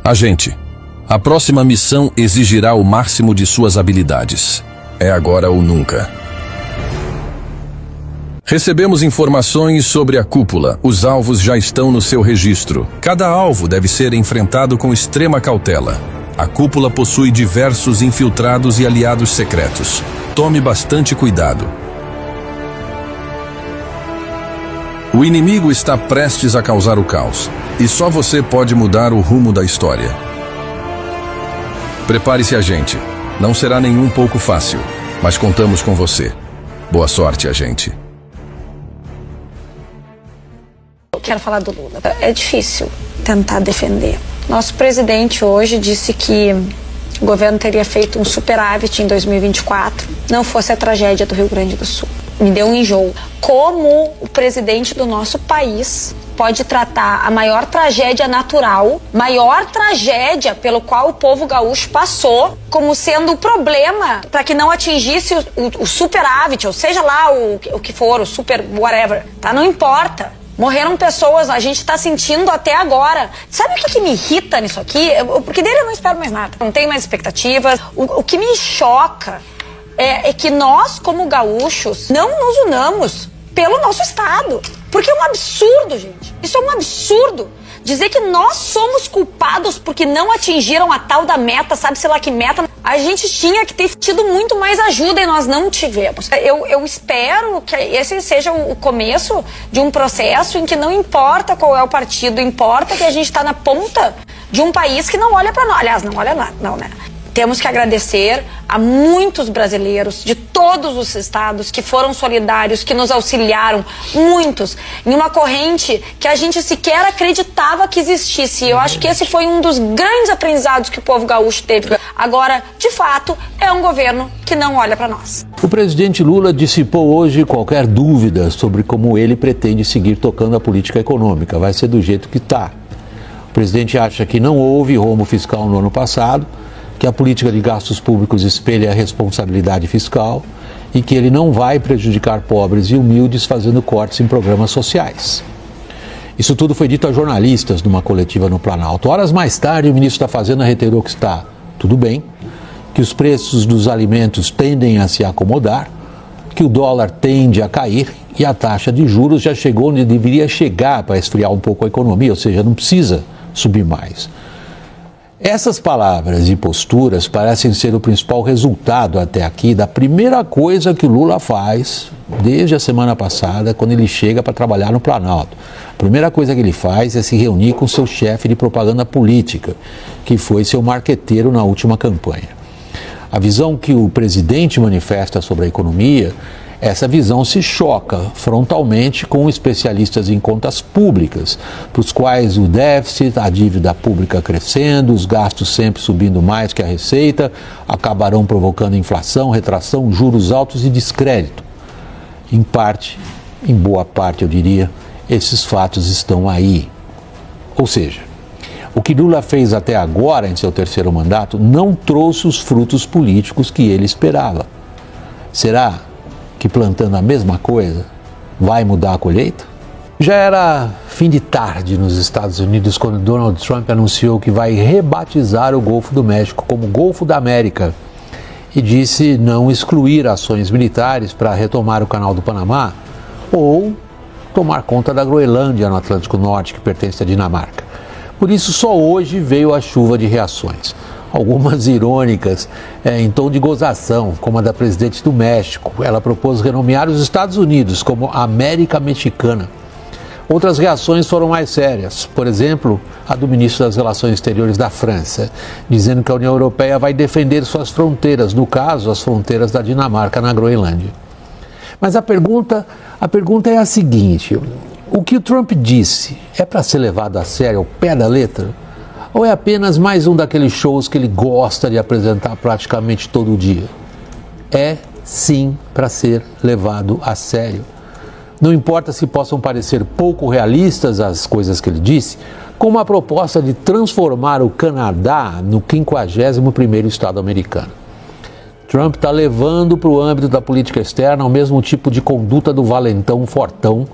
Agente, a próxima missão exigirá o máximo de suas habilidades. É agora ou nunca. Recebemos informações sobre a cúpula. Os alvos já estão no seu registro. Cada alvo deve ser enfrentado com extrema cautela. A cúpula possui diversos infiltrados e aliados secretos. Tome bastante cuidado. O inimigo está prestes a causar o caos. E só você pode mudar o rumo da história. Prepare-se, agente. Não será nem um pouco fácil, mas contamos com você. Boa sorte, agente. Eu quero falar do Lula. É difícil tentar defender. Nosso presidente hoje disse que o governo teria feito um superávit em 2024, não fosse a tragédia do Rio Grande do Sul. Me deu um enjoo. Como o presidente do nosso país pode tratar a maior tragédia natural, maior tragédia pelo qual o povo gaúcho passou, como sendo o problema para que não atingisse o superávit, ou seja lá o que for, o super whatever, tá? Não importa. Morreram pessoas, a gente tá sentindo até agora. Sabe o que me irrita nisso aqui? Porque dele eu não espero mais nada. Não tenho mais expectativas. O que me choca é que nós, como gaúchos, não nos unamos pelo nosso estado. Porque é um absurdo, gente. Isso é um absurdo. Dizer que nós somos culpados porque não atingiram a tal da meta, sabe-se lá que meta. A gente tinha que ter tido muito mais ajuda e nós não tivemos. Eu espero que esse seja o começo de um processo em que não importa qual é o partido, importa que a gente está na ponta de um país que não olha para nós. Aliás, não olha lá, não, né? Temos que agradecer a muitos brasileiros de todos os estados que foram solidários, que nos auxiliaram, muitos, em uma corrente que a gente sequer acreditava que existisse. Eu acho que esse foi um dos grandes aprendizados que o povo gaúcho teve. Agora, de fato, é um governo que não olha para nós. O presidente Lula dissipou hoje qualquer dúvida sobre como ele pretende seguir tocando a política econômica. Vai ser do jeito que está. O presidente acha que não houve rombo fiscal no ano passado, que a política de gastos públicos espelha a responsabilidade fiscal e que ele não vai prejudicar pobres e humildes fazendo cortes em programas sociais. Isso tudo foi dito a jornalistas numa coletiva no Planalto. Horas mais tarde, o ministro da Fazenda reiterou que está tudo bem, que os preços dos alimentos tendem a se acomodar, que o dólar tende a cair e a taxa de juros já chegou onde deveria chegar para esfriar um pouco a economia, ou seja, não precisa subir mais. Essas palavras e posturas parecem ser o principal resultado até aqui da primeira coisa que o Lula faz desde a semana passada, quando ele chega para trabalhar no Planalto. A primeira coisa que ele faz é se reunir com seu chefe de propaganda política, que foi seu marqueteiro na última campanha. A visão que o presidente manifesta sobre a economia, essa visão se choca frontalmente com especialistas em contas públicas, para os quais o déficit, a dívida pública crescendo, os gastos sempre subindo mais que a receita, acabarão provocando inflação, retração, juros altos e descrédito. Em parte, em boa parte eu diria, esses fatos estão aí. Ou seja, o que Lula fez até agora em seu terceiro mandato não trouxe os frutos políticos que ele esperava. Será que plantando a mesma coisa vai mudar a colheita? Já era fim de tarde nos Estados Unidos quando Donald Trump anunciou que vai rebatizar o Golfo do México como Golfo da América e disse não excluir ações militares para retomar o Canal do Panamá ou tomar conta da Groenlândia no Atlântico Norte, que pertence à Dinamarca. Por isso, só hoje veio a chuva de reações. Algumas irônicas, em tom de gozação, como a da presidente do México. Ela propôs renomear os Estados Unidos como América Mexicana. Outras reações foram mais sérias. Por exemplo, a do ministro das Relações Exteriores da França, dizendo que a União Europeia vai defender suas fronteiras, no caso, as fronteiras da Dinamarca na Groenlândia. Mas a pergunta é a seguinte: o que o Trump disse é para ser levado a sério ao pé da letra? Ou é apenas mais um daqueles shows que ele gosta de apresentar praticamente todo dia? É, sim, para ser levado a sério. Não importa se possam parecer pouco realistas as coisas que ele disse, como a proposta de transformar o Canadá no 51º estado americano. Trump está levando para o âmbito da política externa o mesmo tipo de conduta do valentão fortão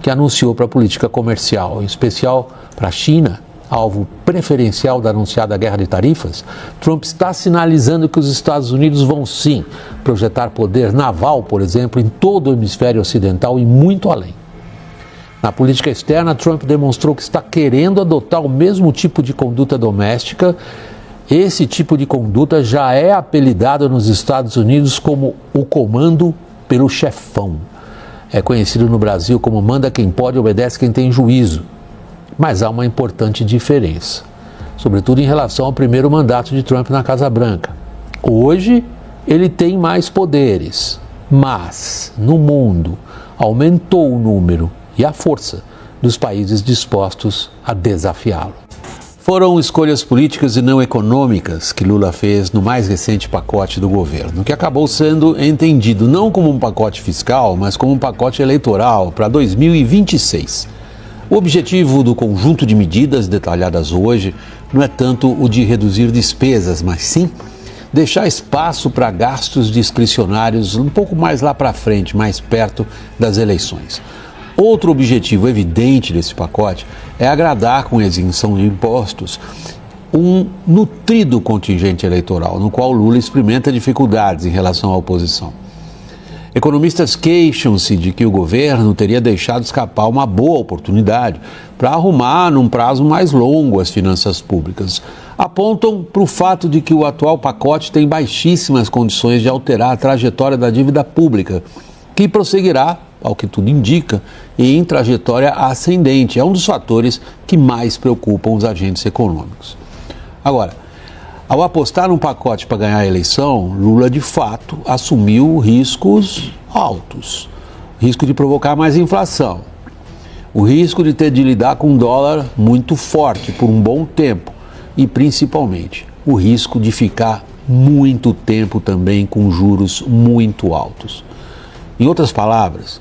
que anunciou para a política comercial, em especial para a China alvo preferencial da anunciada guerra de tarifas, Trump está sinalizando que os Estados Unidos vão sim projetar poder naval, por exemplo, em todo o hemisfério ocidental e muito além. Na política externa, Trump demonstrou que está querendo adotar o mesmo tipo de conduta doméstica. Esse tipo de conduta já é apelidado nos Estados Unidos como o comando pelo chefão. É conhecido no Brasil como manda quem pode, obedece quem tem juízo. Mas há uma importante diferença, sobretudo em relação ao primeiro mandato de Trump na Casa Branca. Hoje, ele tem mais poderes, mas, no mundo, aumentou o número e a força dos países dispostos a desafiá-lo. Foram escolhas políticas e não econômicas que Lula fez no mais recente pacote do governo, que acabou sendo entendido não como um pacote fiscal, mas como um pacote eleitoral para 2026. O objetivo do conjunto de medidas detalhadas hoje não é tanto o de reduzir despesas, mas sim deixar espaço para gastos discricionários um pouco mais lá para frente, mais perto das eleições. Outro objetivo evidente desse pacote é agradar com isenção de impostos um nutrido contingente eleitoral, no qual Lula experimenta dificuldades em relação à oposição. Economistas queixam-se de que o governo teria deixado escapar uma boa oportunidade para arrumar num prazo mais longo as finanças públicas. Apontam para o fato de que o atual pacote tem baixíssimas condições de alterar a trajetória da dívida pública, que prosseguirá, ao que tudo indica, em trajetória ascendente. É um dos fatores que mais preocupam os agentes econômicos. Agora, ao apostar num pacote para ganhar a eleição, Lula, de fato, assumiu riscos altos. O risco de provocar mais inflação. O risco de ter de lidar com um dólar muito forte por um bom tempo. E, principalmente, o risco de ficar muito tempo também com juros muito altos. Em outras palavras,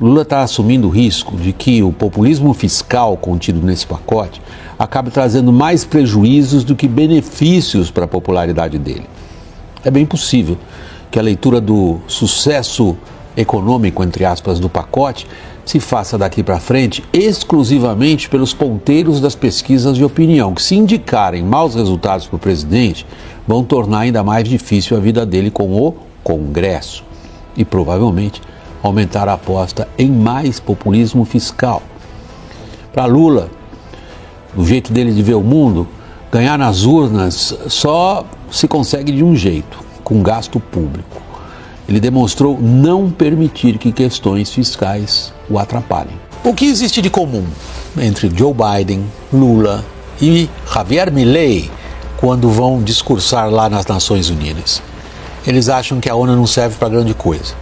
Lula está assumindo o risco de que o populismo fiscal contido nesse pacote acabe trazendo mais prejuízos do que benefícios para a popularidade dele. É bem possível que a leitura do sucesso econômico, entre aspas, do pacote se faça daqui para frente exclusivamente pelos ponteiros das pesquisas de opinião, que, se indicarem maus resultados para o presidente, vão tornar ainda mais difícil a vida dele com o Congresso e, provavelmente, aumentar a aposta em mais populismo fiscal. Para Lula, do jeito dele de ver o mundo, ganhar nas urnas só se consegue de um jeito, com gasto público. Ele demonstrou não permitir que questões fiscais o atrapalhem. O que existe de comum entre Joe Biden, Lula e Javier Milei quando vão discursar lá nas Nações Unidas? Eles acham que a ONU não serve para grande coisa.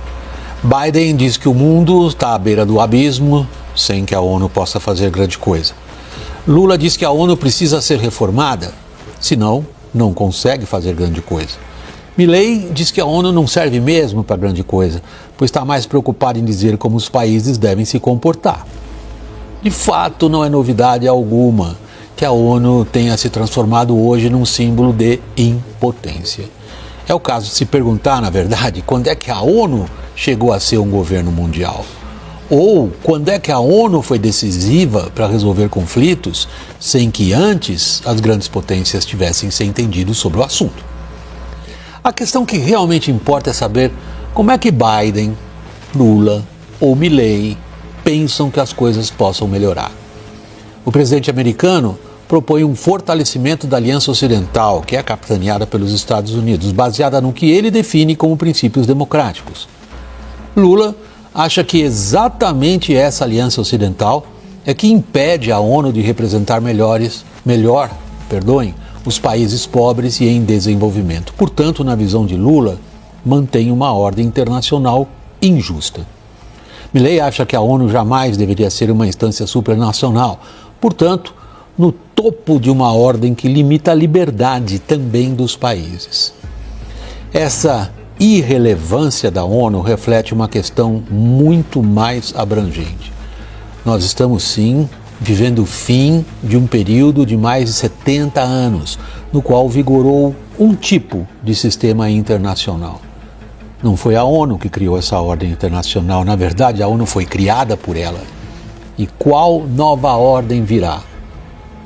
Biden diz que o mundo está à beira do abismo sem que a ONU possa fazer grande coisa. Lula diz que a ONU precisa ser reformada, senão não consegue fazer grande coisa. Milei diz que a ONU não serve mesmo para grande coisa, pois está mais preocupado em dizer como os países devem se comportar. De fato, não é novidade alguma que a ONU tenha se transformado hoje num símbolo de impotência. É o caso de se perguntar, na verdade, quando é que a ONU chegou a ser um governo mundial? Ou quando é que a ONU foi decisiva para resolver conflitos sem que antes as grandes potências tivessem se entendido sobre o assunto? A questão que realmente importa é saber como é que Biden, Lula ou Milei pensam que as coisas possam melhorar. O presidente americano propõe um fortalecimento da Aliança Ocidental, que é capitaneada pelos Estados Unidos, baseada no que ele define como princípios democráticos. Lula acha que exatamente essa aliança ocidental é que impede a ONU de representar melhor, os países pobres e em desenvolvimento. Portanto, na visão de Lula, mantém uma ordem internacional injusta. Milei acha que a ONU jamais deveria ser uma instância supranacional, portanto, no topo de uma ordem que limita a liberdade também dos países. Essa irrelevância da ONU reflete uma questão muito mais abrangente. Nós estamos, sim, vivendo o fim de um período de mais de 70 anos, no qual vigorou um tipo de sistema internacional. Não foi a ONU que criou essa ordem internacional, na verdade a ONU foi criada por ela. E qual nova ordem virá?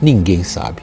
Ninguém sabe.